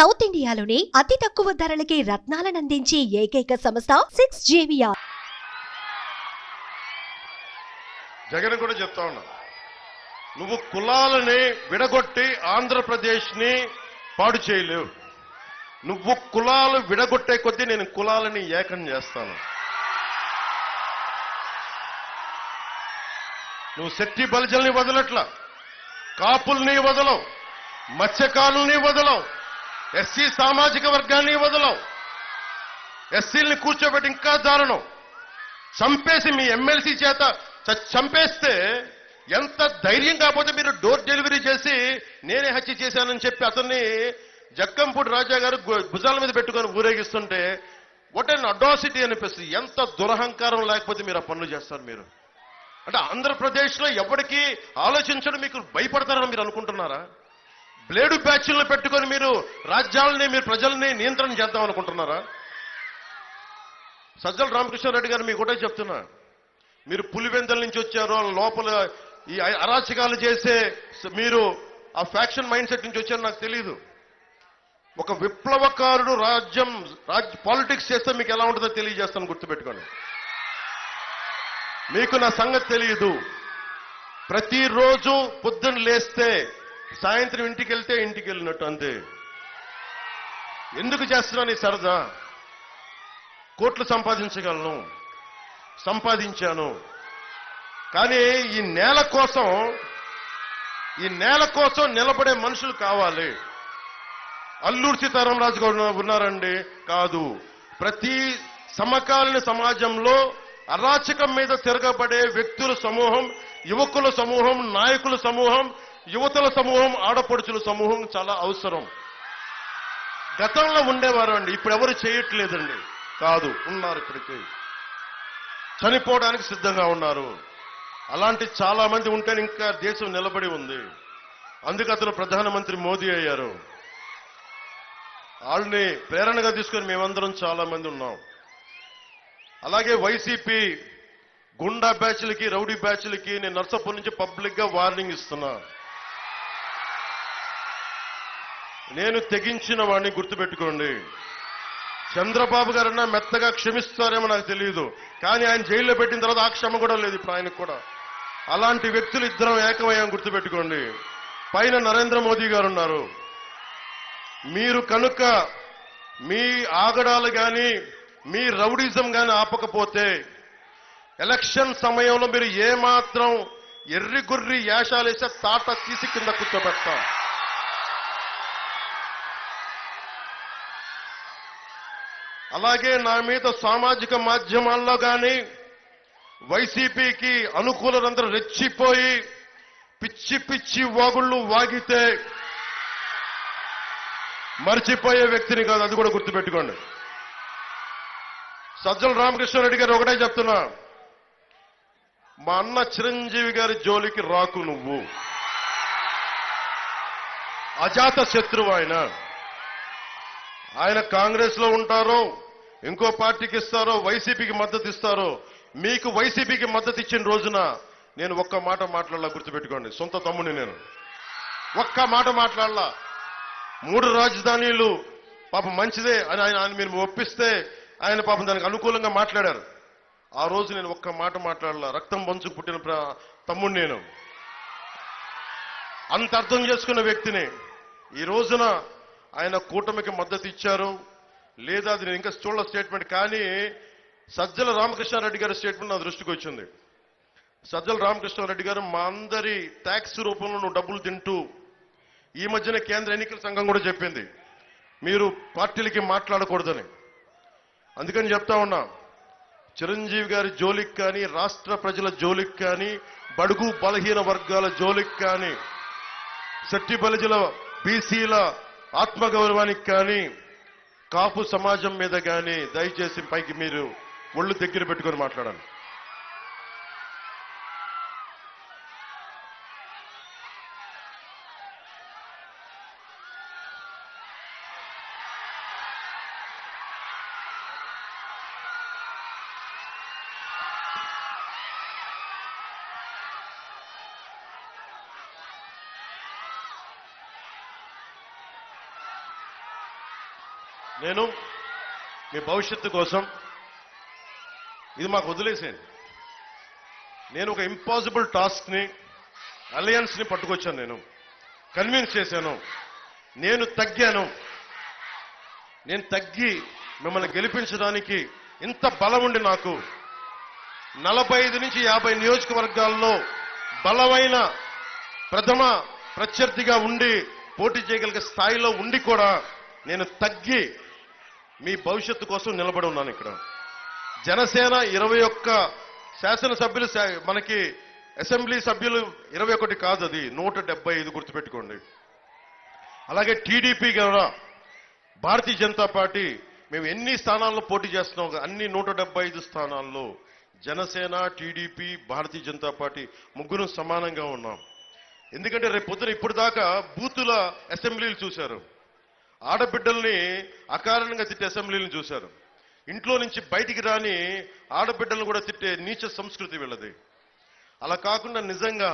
South ఇండియాలోని అతి తక్కువ ధరలకి రత్నాలనందించే ఏకైక సంస్థ 6JVR. జగన్ కూడా చెప్తా ఉన్నా, నువ్వు కులాలని విడగొట్టి ఆంధ్రప్రదేశ్ని పాడు చేయలేవు. నువ్వు కులాలు విడగొట్టే కొద్దీ నేను కులాలని ఏకం చేస్తాను. నువ్వు శెట్టి బలిజల్ని వదలట్లా, కాపుల్ని వదలవు, మత్స్యకారుల్ని వదలవు, ఎస్సీ సామాజిక వర్గాన్ని వదలవు, ఎస్సీల్ని కూర్చోబెట్టి ఇంకా దారుణం చంపేసి మీ ఎమ్మెల్సీ చేత చంపేస్తే ఎంత ధైర్యం కాకపోతే మీరు డోర్ డెలివరీ చేసి నేనే హత్య చేశానని చెప్పి అతన్ని జక్కంపూడి రాజా గారు భుజాల మీద పెట్టుకొని ఊరేగిస్తుంటే వాట్ అన్ అడాసిటీ అనిపిస్తుంది. ఎంత దురహంకారం లేకపోతే మీరు ఆ పనులు చేస్తారు. మీరు అంటే ఆంధ్రప్రదేశ్లో ఎవరికి ఆలోచించడం మీకు భయపడతారని మీరు అనుకుంటున్నారా? బ్లేడు బ్యాచ్లను పెట్టుకొని మీరు రాజ్యాలని మీరు ప్రజల్ని నియంత్రణ చేద్దాం అనుకుంటున్నారా? సజ్జల రామకృష్ణారెడ్డి గారు మీకు కూడా చెప్తున్నా, మీరు పులివెందల నుంచి వచ్చారో లోపల ఈ అరాచకాలు చేసే మీరు ఆ ఫ్యాక్షన్ మైండ్ సెట్ నుంచి వచ్చారో నాకు తెలియదు. ఒక విప్లవకారుడు పాలిటిక్స్ చేస్తే మీకు ఎలా ఉంటుందో తెలియజేస్తాను, గుర్తుపెట్టుకోండి. మీకు నా సంగతి తెలియదు. ప్రతిరోజు పొద్దున్న లేస్తే సాయంత్రం ఇంటికి వెళ్తే ఇంటికి వెళ్ళినట్టు అంతే. ఎందుకు చేస్తున్నాను ఈ సరదా? కోట్లు సంపాదించగలను, సంపాదించాను. కానీ ఈ నేల కోసం నిలబడే మనుషులు కావాలి. అల్లూరు సీతారామరాజు గారు ఉన్నారండి? కాదు. ప్రతి సమకాలీన సమాజంలో అరాచకం మీద తిరగబడే వ్యక్తుల సమూహం, యువకుల సమూహం, నాయకుల సమూహం, యువతల సమూహం, ఆడపడుచుల సమూహం చాలా అవసరం. గతంలో ఉండేవారు అండి, ఇప్పుడు ఎవరు చేయట్లేదండి. కాదు, ఉన్నారు. ఇప్పటికీ చనిపోవడానికి సిద్ధంగా ఉన్నారు. అలాంటి చాలా మంది ఉంటేనే ఇంకా దేశం నిలబడి ఉంది. అందుకు అతను ప్రధానమంత్రి మోదీ అయ్యారు. వాళ్ళని ప్రేరణగా తీసుకొని మేమందరం చాలా మంది ఉన్నాం. అలాగే వైసీపీ గుండా బ్యాచ్లకి, రౌడీ బ్యాచ్లకి నేను నర్సాపూర్ నుంచి పబ్లిక్ గా వార్నింగ్ ఇస్తున్నా. నేను తెగించిన వాడిని, గుర్తుపెట్టుకోండి. చంద్రబాబు గారన్నా మెత్తగా క్షమిస్తారేమో నాకు తెలియదు, కానీ ఆయన జైల్లో పెట్టిన తర్వాత ఆ క్షమ కూడా లేదు ఇప్పుడు ఆయనకు కూడా. అలాంటి వ్యక్తులు ఇద్దరం ఏకమయ్యాం, గుర్తుపెట్టుకోండి. పైన నరేంద్ర మోదీ గారు ఉన్నారు. మీరు కనుక మీ ఆగడాలు కానీ మీ రౌడిజం కానీ ఆపకపోతే ఎలక్షన్ సమయంలో మీరు ఏమాత్రం ఎర్రిగుర్రి యాషాలేసే తాట తీసి కింద కూర్చోబెడతాం. అలాగే నా మీద సామాజిక మాధ్యమాల్లో కానీ వైసీపీకి అనుకూలందరూ రెచ్చిపోయి పిచ్చి పిచ్చి వాగుళ్ళు వాగితే మర్చిపోయే వ్యక్తిని కాదు, అది కూడా గుర్తుపెట్టుకోండి. సజ్జల రామకృష్ణారెడ్డి గారు ఒకటే చెప్తున్నా, మా అన్న చిరంజీవి గారి జోలికి రాకు నువ్వు. అజాత శత్రువు ఆయన కాంగ్రెస్ లో ఉంటారో ఇంకో పార్టీకి ఇస్తారో వైసీపీకి మద్దతు ఇస్తారో. మీకు వైసీపీకి మద్దతు ఇచ్చిన రోజున నేను ఒక్క మాట మాట్లాడాల, గుర్తుపెట్టుకోండి. సొంత తమ్ముని నేను ఒక్క మాట మాట్లాడాల. 3 రాజధానులు పాపం మంచిదే అని ఆయన మీరు ఒప్పిస్తే ఆయన పాపం దానికి అనుకూలంగా మాట్లాడారు. ఆ రోజు నేను ఒక్క మాట మాట్లాడాల. రక్తం పంచుకు పుట్టిన తమ్ముడు నేను. అంత అర్థం చేసుకున్న వ్యక్తిని ఈ రోజున ఆయన కూటమికి మద్దతు ఇచ్చారు లేదా అది నేను ఇంకా చూడలే స్టేట్మెంట్. కానీ సజ్జల రామకృష్ణారెడ్డి గారి స్టేట్మెంట్ నా దృష్టికి వచ్చింది. సజ్జల రామకృష్ణారెడ్డి గారు, మా అందరి ట్యాక్స్ రూపంలో నువ్వు డబ్బులు తింటూ, ఈ మధ్యన కేంద్ర ఎన్నికల సంఘం కూడా చెప్పింది మీరు పార్టీలకి మాట్లాడకూడదని. అందుకని చెప్తా ఉన్నా, చిరంజీవి గారి జోలికి కానీ, రాష్ట్ర ప్రజల జోలికి కానీ, బడుగు బలహీన వర్గాల జోలికి కానీ, శెట్టి బలిజల బీసీల ఆత్మగౌరవానికి కానీ, కాపు సమాజం మీద కానీ దయచేసి పైకి మీరు ఒళ్ళు దగ్గర పెట్టుకొని మాట్లాడాలి. నేను మీ భవిష్యత్తు కోసం ఇది మాకు వదిలేసేయండి. నేను ఒక ఇంపాసిబుల్ టాస్క్ని అలయన్స్ని పట్టుకొచ్చాను, నేను కన్విన్స్ చేశాను, నేను తగ్గి మిమ్మల్ని గెలిపించడానికి ఇంత బలం ఉండి నాకు 45 నుంచి 50 నియోజకవర్గాల్లో బలమైన ప్రథమ ప్రత్యర్థిగా ఉండి పోటీ చేయగలిగే స్థాయిలో ఉండి కూడా నేను తగ్గి మీ భవిష్యత్తు కోసం నిలబడి ఉన్నాను. ఇక్కడ జనసేన 21 శాసనసభ్యులు, మనకి అసెంబ్లీ సభ్యులు 21 కాదు, అది 175 గుర్తుపెట్టుకోండి. అలాగే టీడీపీ కూడా, భారతీయ జనతా పార్టీ మేము ఎన్ని స్థానాల్లో పోటీ చేస్తున్నాం, అన్ని 175 స్థానాల్లో జనసేన, టీడీపీ, భారతీయ జనతా పార్టీ ముగ్గురు సమానంగా ఉన్నాం. ఎందుకంటే రేపు పొద్దున ఇప్పుడు దాకా బూతుల అసెంబ్లీలు చూశారు, ఆడబిడ్డల్ని అకారణంగా తిట్టే అసెంబ్లీలను చూశారు, ఇంట్లో నుంచి బయటికి రాని ఆడబిడ్డలను కూడా తిట్టే నీచ సంస్కృతి వీళ్ళది. అలా కాకుండా నిజంగా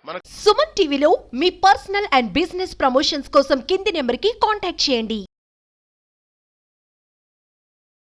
మన సుమన్ టీవీలో మీ పర్సనల్ అండ్ బిజినెస్ ప్రమోషన్స్ కోసం కింది నెంబర్కి కాంటాక్ట్ చేయండి.